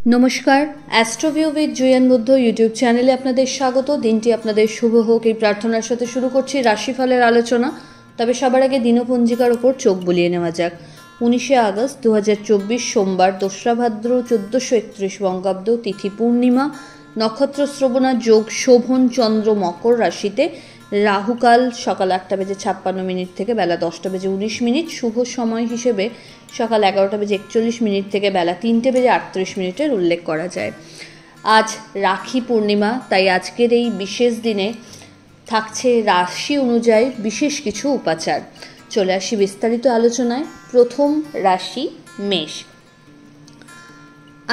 নমস্কার, অ্যাস্ট্রোভিউ with জুয়েন Buddha YouTube চ্যানেলে আপনাদের স্বাগত। দিনটি আপনাদের শুভ হোক এই প্রার্থনার সাথে শুরু করছি রাশিফলের আলোচনা। তবে সবার আগে দিনপঞ্জিকার ওপর চোখ বুলিয়ে নেওয়া যাক। 19শে আগস্ট 2024 সোমবার, 2রা ভাদ্র 1431 বঙ্গাব্দ, তিথি পূর্ণিমা, নক্ষত্র শ্রবণা, যোগ শোভন, চন্দ্র মকর রাশিতে, রাহুকাল সকাল 8:56 থেকে বেলা 10:19, শুভ সময় হিসেবে সকাল 11:41 থেকে বেলা 3:38 উল্লেখ করা যায়। আজ রাখি পূর্ণিমা, তাই আজকের এই বিশেষ দিনে থাকছে রাশি অনুযায়ী বিশেষ কিছু উপাচার। চলে আসি বিস্তারিত আলোচনায়। প্রথম রাশি মেষ।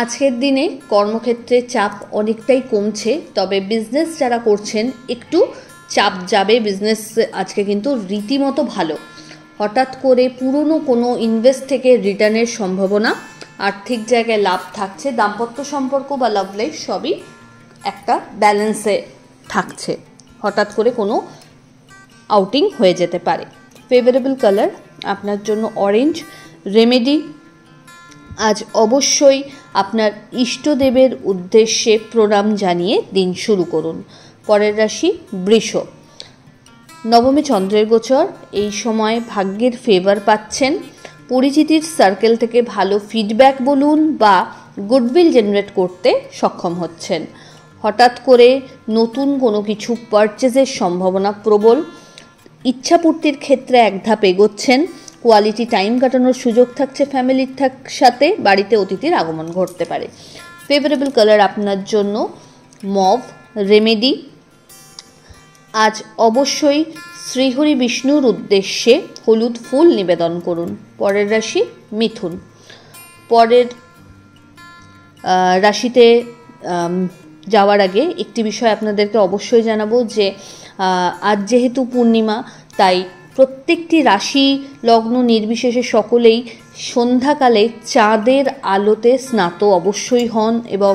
আজকের দিনে কর্মক্ষেত্রে চাপ অনেকটাই কমছে, তবে বিজনেস যারা করছেন একটু চাপ যাবে। বিজনেস আজকে কিন্তু রীতিমতো ভালো। হঠাৎ করে পুরনো কোনো ইনভেস্ট থেকে রিটার্নের সম্ভাবনা, আর্থিক জায়গায় লাভ থাকছে। দাম্পত্য সম্পর্ক বা লাভ লাইফ সবই একটা ব্যালেন্সে থাকছে। হঠাৎ করে কোনো আউটিং হয়ে যেতে পারে। ফেভারেবল কালার আপনার জন্য অরেঞ্জ। রেমেডি, আজ অবশ্যই আপনার ইষ্টদেবের উদ্দেশ্যে প্রণাম জানিয়ে দিন শুরু করুন। পরের রাশি বৃষ। নবমে চন্দ্রের গোচর, এই সময় ভাগ্যের ফেভার পাচ্ছেন। পরিচিতির সার্কেল থেকে ভালো ফিডব্যাক বলুন বা গুডউইল জেনারেট করতে সক্ষম হচ্ছেন। হঠাৎ করে নতুন কোনো কিছু পারচেজের সম্ভাবনা প্রবল। ইচ্ছাপূর্তির ক্ষেত্রে এক ধাপ এগোচ্ছেন। কোয়ালিটি টাইম কাটানোর সুযোগ থাকছে ফ্যামিলির সাথে। বাড়িতে অতিথির আগমন ঘটতে পারে। ফেভারেবল কালার আপনার জন্য মভ। রেমেডি, আজ অবশ্যই শ্রীহরি বিষ্ণুর উদ্দেশ্যে হলুদ ফুল নিবেদন করুন। পরের রাশি মিথুন। পরের রাশিতে যাওয়ার আগে একটি বিষয় আপনাদেরকে অবশ্যই জানাবো যে আজ যেহেতু পূর্ণিমা, তাই প্রত্যেকটি রাশি লগ্ন নির্বিশেষে সকলেই সন্ধ্যাকালে চাঁদের আলোতে স্নাত অবশ্যই হন এবং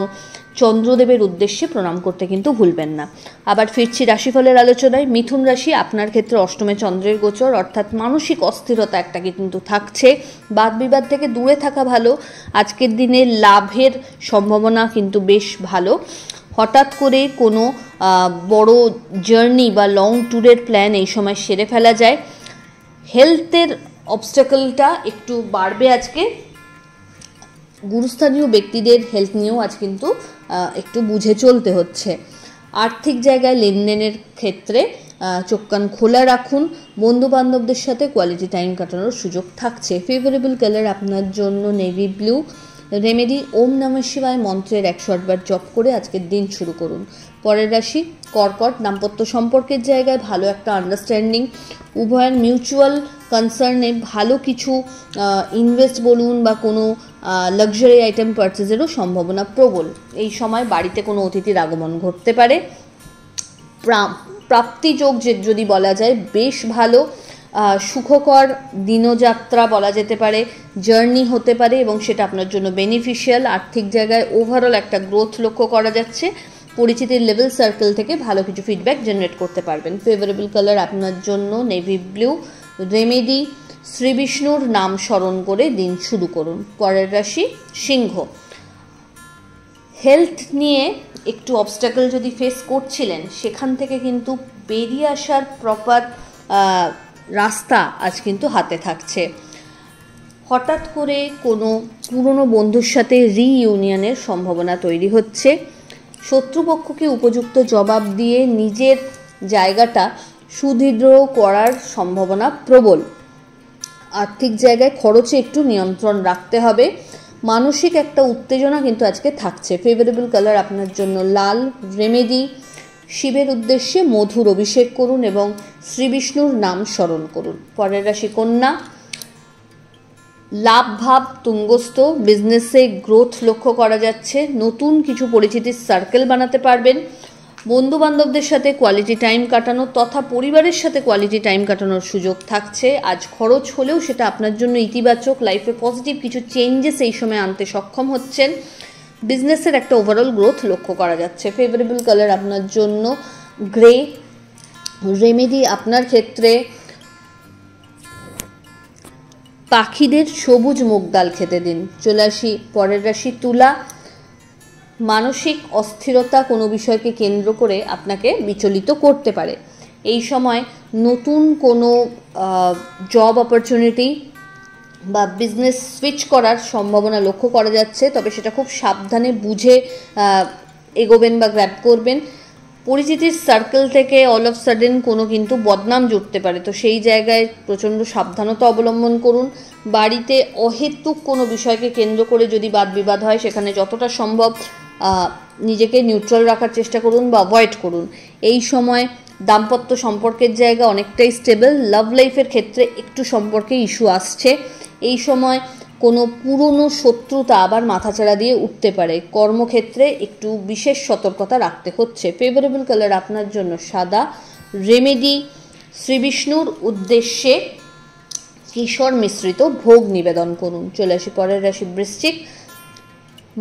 চন্দ্রদেবের উদ্দেশ্যে প্রণাম করতে কিন্তু ভুলবেন না। আবার ফিরছি রাশিফলের আলোচনায়। মিথুন রাশি, আপনার ক্ষেত্রে অষ্টমে চন্দ্রের গোচর, অর্থাৎ মানসিক অস্থিরতা একটা কিন্তু থাকছে। বাদ বিবাদ থেকে দূরে থাকা ভালো। আজকের দিনে লাভের সম্ভাবনা কিন্তু বেশ ভালো। হঠাৎ করে কোনো বড় জার্নি বা লং ট্যুরের প্ল্যান এই সময় সেরে ফেলা যায়। হেলথের অবস্টাকলটা একটু বাড়বে আজকে। গুরুস্থানীয় ব্যক্তিদের হেলথ নিয়েও আজ কিন্তু একটু বুঝে চলতে হচ্ছে। আর্থিক জায়গায় লেনদেনের ক্ষেত্রে চোখ কান খোলা রাখুন। বন্ধু বান্ধবদের সাথে কোয়ালিটি টাইম কাটানোর সুযোগ থাকছে। ফেভারেবল কালার আপনার জন্য নেভি ব্লু। রেমেডি, ওম নমঃ শিবায় মন্ত্রের 108 বার জপ করে আজকের দিন শুরু করুন। পরের রাশি কর্কট। দাম্পত্য সম্পর্কের জায়গায় ভালো একটা আন্ডারস্ট্যান্ডিং। উভয়ের মিউচুয়াল কনসার্নে ভালো কিছু ইনভেস্ট বলুন বা কোনো লাক্সারি আইটেম পারচেজেরও সম্ভাবনা প্রবল। এই সময় বাড়িতে কোনো অতিথির আগমন ঘটতে পারে। প্রাপ্তিযোগ যদি বলা যায় বেশ ভালো। সুখকর দিনযাত্রা বলা যেতে পারে, জার্নি হতে পারে এবং সেটা আপনার জন্য বেনিফিশিয়াল। আর্থিক জায়গায় ওভারঅল একটা গ্রোথ লক্ষ্য করা যাচ্ছে। পরিচিতির লেভেল সার্কেল থেকে ভালো কিছু ফিডব্যাক জেনারেট করতে পারবেন। ফেভারেবল কালার আপনার জন্য নেভি ব্লু। রেমেডি, শ্রী বিষ্ণুর নাম স্মরণ করে দিন শুরু করুন। পরের রাশি সিংহ। হেলথ নিয়ে একটু অবস্টাকল যদি ফেস করছিলেন, সেখান থেকে কিন্তু বেরিয়ে আসার প্রপার রাস্তা আজ কিন্তু হাতে থাকছে। হঠাৎ করে কোনো পুরনো বন্ধুর সাথে রিইউনিয়নের সম্ভাবনা তৈরি হচ্ছে। শত্রুপক্ষকে উপযুক্ত জবাব দিয়ে নিজের জায়গাটা সুদৃঢ় করার সম্ভাবনা প্রবল। আর্থিক জায়গায় খরচে একটু নিয়ন্ত্রণ রাখতে হবে। মানসিক একটা উত্তেজনা কিন্তু আজকে থাকছে। ফেভারেবল কালার আপনার জন্য লাল। রেমেডি, শিবের উদ্দেশ্যে মধুর অভিষেক করুন এবং শ্রী বিষ্ণুর নাম স্মরণ করুন। পরের রাশি কন্যা। লাভ ভাব তুঙ্গস্থ। বিজনেসে গ্রোথ লক্ষ্য করা যাচ্ছে। নতুন কিছু পরিচিতির সার্কেল বানাতে পারবেন। বন্ধু বান্ধবদের সাথে কোয়ালিটি টাইম কাটানো তথা পরিবারের সাথে কোয়ালিটি টাইম কাটানোর সুযোগ থাকছে। আজ খরচ হলেও সেটা আপনার জন্য ইতিবাচক। লাইফে পজিটিভ কিছু চেঞ্জেস এই সময় আনতে সক্ষম হচ্ছেন। বিজনেসের একটা ওভারঅল গ্রোথ লক্ষ্য করা যাচ্ছে। ফেভারেবল কালার আপনার জন্য গ্রে। রেমেডি, আপনার ক্ষেত্রে পাখিদের সবুজ মুগ ডাল খেতে দিন। চলে আসি পরের রাশি তুলা। মানসিক অস্থিরতা কোনো বিষয়কে কেন্দ্র করে আপনাকে বিচলিত করতে পারে। এই সময় নতুন কোনো জব অপরচুনিটি বা বিজনেস সুইচ করার সম্ভাবনা লক্ষ্য করা যাচ্ছে, তবে সেটা খুব সাবধানে বুঝে এগোবেন বা গ্র্যাব করবেন। পরিচিতির সার্কেল থেকে অল অফ সাডেন কোনো কিন্তু বদনাম জুটতে পারে, তো সেই জায়গায় প্রচণ্ড সাবধানতা অবলম্বন করুন। বাড়িতে অহেতুক কোনো বিষয়কে কেন্দ্র করে যদি বাদ বিবাদ হয়, সেখানে যতটা সম্ভব নিজেকে নিউট্রাল রাখার চেষ্টা করুন বা অ্যাভয়েড করুন। এই সময় দাম্পত্য সম্পর্কের জায়গা অনেকটাই স্টেবল। লাভ লাইফের ক্ষেত্রে একটু সম্পর্কে ইস্যু আসছে। এই সময় কোনো পুরনো শত্রুতা আবার মাথাচাড়া দিয়ে উঠতে পারে। কর্মক্ষেত্রে একটু বিশেষ সতর্কতা রাখতে হচ্ছে। ফেভারেবল কালার আপনার জন্য সাদা। রেমেডি, শ্রী বিষ্ণুর উদ্দেশ্যে কিশোর মিশ্রিত ভোগ নিবেদন করুন। চলে আসি পরের রাশি বৃশ্চিক।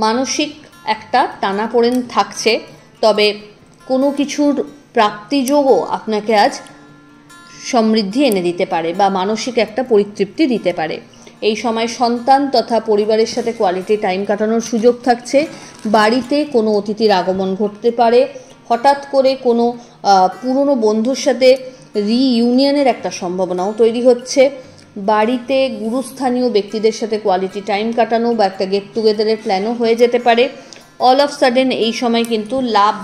মানসিক একটা টানাপোড়েন থাকছে, তবে কোনো কিছুর প্রাপ্তিযোগও আপনাকে আজ সমৃদ্ধি এনে দিতে পারে বা মানসিক একটা পরিতৃপ্তি দিতে পারে। এই সময় সন্তান তথা পরিবারের সাথে কোয়ালিটি টাইম কাটানোর সুযোগ থাকছে। বাড়িতে কোনো অতিথির আগমন ঘটতে পারে। হঠাৎ করে কোনো পুরনো বন্ধুর সাথে রিইউনিয়নের একটা সম্ভাবনাও তৈরি হচ্ছে। বাড়িতে গুরুস্থানীয় ব্যক্তিদের সাথে কোয়ালিটি টাইম কাটানো বা একটা গেট টুগেদারের প্ল্যানও হয়ে যেতে পারে। অল অফ সাডেন এই সময় কিন্তু লাভ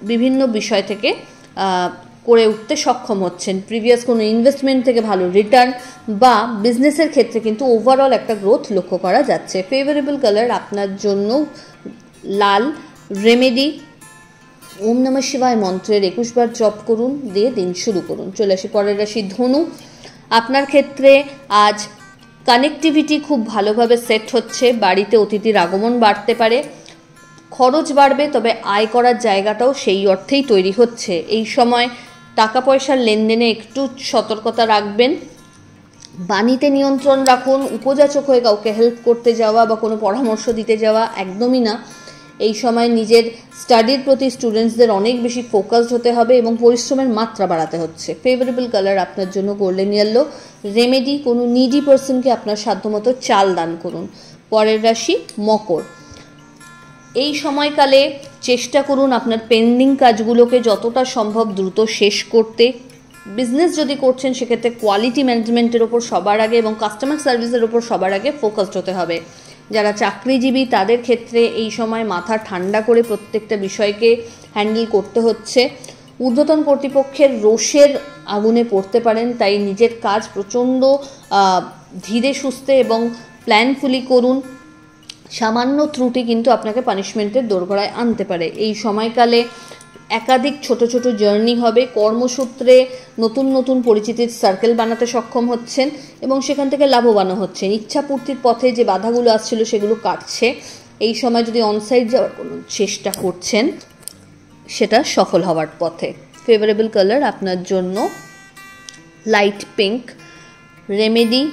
বিভিন্ন বিষয় থেকে করে উঠতে সক্ষম হচ্ছেন। প্রিভিয়াস কোনো ইনভেস্টমেন্ট থেকে ভালো রিটার্ন বা বিজনেসের ক্ষেত্রে কিন্তু ওভারঅল একটা গ্রোথ লক্ষ্য করা যাচ্ছে। ফেভারেবল কালার আপনার জন্য লাল। রেমেডি, ওম নমঃ শিবায় মন্ত্রের 21 বার জপ করুন, দিয়ে দিন শুরু করুন। চলে আসি পরের রাশি ধনু। আপনার ক্ষেত্রে আজ কানেক্টিভিটি খুব ভালোভাবে সেট হচ্ছে। বাড়িতে অতিথির আগমন বাড়তে পারে। খরচ বাড়বে, তবে আয় করার জায়গাটাও সেই অর্থেই তৈরি হচ্ছে। এই সময় টাকা পয়সার লেনদেনে একটু সতর্কতা রাখবেন। বাণীতে নিয়ন্ত্রণ রাখুন। উপযাচক হয়ে কাউকে হেল্প করতে যাওয়া বা কোনো পরামর্শ দিতে যাওয়া একদমই না। এই সময় নিজের স্টাডির প্রতি স্টুডেন্টসদের অনেক বেশি ফোকাসড হতে হবে এবং পরিশ্রমের মাত্রা বাড়াতে হচ্ছে। ফেভারেবল কালার আপনার জন্য গোল্ডেন ইয়েলো। রেমেডি, কোনো নিডি পার্সনকে আপনার সাধ্যমতো চাল দান করুন। পরের রাশি মকর। এই সময়কালে চেষ্টা করুন আপনার পেন্ডিং কাজগুলোকে যতটা সম্ভব দ্রুত শেষ করতে। বিজনেস যদি করছেন সেক্ষেত্রে কোয়ালিটি ম্যানেজমেন্টের ওপর সবার আগে এবং কাস্টমার সার্ভিসের ওপর সবার আগে ফোকাসড হতে হবে। যারা চাকরিজীবী তাদের ক্ষেত্রে এই সময় মাথা ঠান্ডা করে প্রত্যেকটা বিষয়কে হ্যান্ডেল করতে হচ্ছে। ঊর্ধ্বতন কর্তৃপক্ষের রোষের আগুনে পড়তে পারেন, তাই নিজের কাজ প্রচণ্ড ধীরে সুস্থে এবং প্ল্যানফুলি করুন। সামান্য ত্রুটি কিন্তু আপনাকে পানিশমেন্টের দোরগোড়ায় আনতে পারে। এই সময়কালে একাধিক ছোট ছোট জার্নি হবে। কর্মসূত্রে নতুন নতুন পরিচিতির সার্কেল বানাতে সক্ষম হচ্ছেন এবং সেখান থেকে লাভবানও হচ্ছেন। ইচ্ছাপূর্তির পথে যে বাধাগুলো আসছিল সেগুলো কাটছে। এই সময় যদি অনসাইড যাওয়ার কোনো চেষ্টা করছেন সেটা সফল হওয়ার পথে। ফেভারেবল কালার আপনার জন্য লাইট পিঙ্ক। রেমেডি,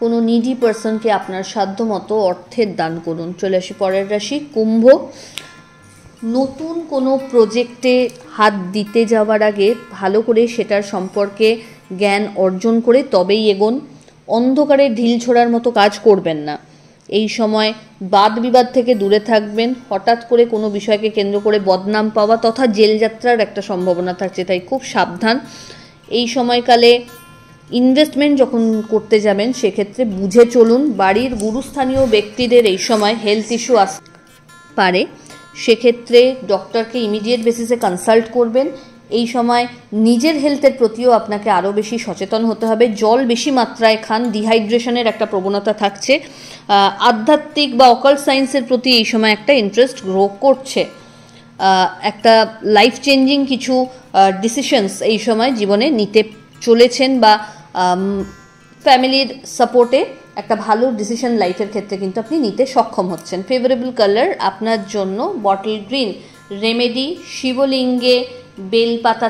কোনো নিডি পার্সনকে আপনার সাধ্যমতো অর্থের দান করুন। চলে আসি পরের রাশি কুম্ভ। নতুন কোনো প্রজেক্টে হাত দিতে যাওয়ার আগে ভালো করে সেটার সম্পর্কে জ্ঞান অর্জন করে তবেই এগোন। অন্ধকারে ঢিল ছোড়ার মতো কাজ করবেন না। এই সময় বাদ বিবাদ থেকে দূরে থাকবেন। হঠাৎ করে কোনো বিষয়কে কেন্দ্র করে বদনাম পাওয়া তথা জেলযাত্রার একটা সম্ভাবনা থাকছে, তাই খুব সাবধান। এই সময়কালে ইনভেস্টমেন্ট যখন করতে যাবেন সেক্ষেত্রে বুঝে চলুন। বাড়ির গুরুস্থানীয় ব্যক্তিদের এই সময় হেলথ ইস্যু আসতে পারে, সেক্ষেত্রে ডক্টরকে ইমিডিয়েট বেসিসে কনসাল্ট করবেন। এই সময় নিজের হেলথের প্রতিও আপনাকে আরও বেশি সচেতন হতে হবে। জল বেশি মাত্রায় খান। ডিহাইড্রেশনের একটা প্রবণতা থাকছে। আধ্যাত্মিক বা অকাল্ট সায়েন্সের প্রতি এই সময় একটা ইন্টারেস্ট গ্রো করছে। একটা লাইফ চেঞ্জিং কিছু ডিসিশনস এই সময় জীবনে নিতে চলেছেন বা ফ্যামিলির সাপোর্টে একটা ভালো ডিসিশন লাইফের ক্ষেত্রে কিন্তু আপনি নিতে সক্ষম হচ্ছেন। ফেভারেবল কালার আপনার জন্য বটল গ্রিন। রেমেডি, শিবলিঙ্গে বেলপাতা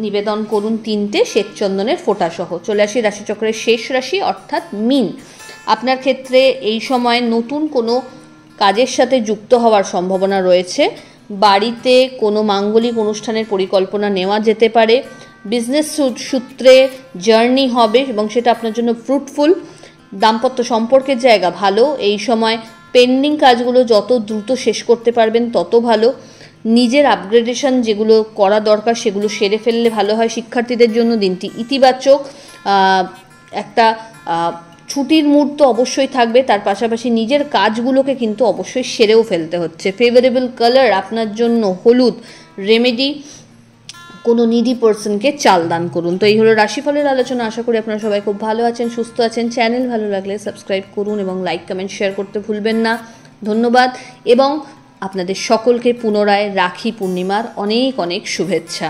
নিবেদন করুন 3টে শ্বেতচন্দনের ফোঁটাসহ। চলে আসি রাশিচক্রের শেষ রাশি অর্থাৎ মীন। আপনার ক্ষেত্রে এই সময় নতুন কোনো কাজের সাথে যুক্ত হওয়ার সম্ভাবনা রয়েছে। বাড়িতে কোনো মাঙ্গলিক অনুষ্ঠানের পরিকল্পনা নেওয়া যেতে পারে। বিজনেস সূত্রে জার্নি হবে এবং সেটা আপনার জন্য ফ্রুটফুল। দাম্পত্য সম্পর্কের জায়গা ভালো। এই সময় পেন্ডিং কাজগুলো যত দ্রুত শেষ করতে পারবেন তত ভালো। নিজের আপগ্রেডেশন যেগুলো করা দরকার সেগুলো সেরে ফেললে ভালো হয়। শিক্ষার্থীদের জন্য দিনটি ইতিবাচক, একটা ছুটির মুড তো অবশ্যই থাকবে, তার পাশাপাশি নিজের কাজগুলোকে কিন্তু অবশ্যই সেরেও ফেলতে হচ্ছে। ফেভারেবল কালার আপনার জন্য হলুদ। রেমেডি, কোনো নিডি পার্সনকে চাল দান করুন। তো এই হলো রাশিফলের আলোচনা। আশা করি আপনারা সবাই খুব ভালো আছেন, সুস্থ আছেন। চ্যানেল ভালো লাগলে সাবস্ক্রাইব করুন এবং লাইক কমেন্ট শেয়ার করতে ভুলবেন না। ধন্যবাদ এবং আপনাদের সকলকে পুনরায় রাখি পূর্ণিমার অনেক অনেক শুভেচ্ছা।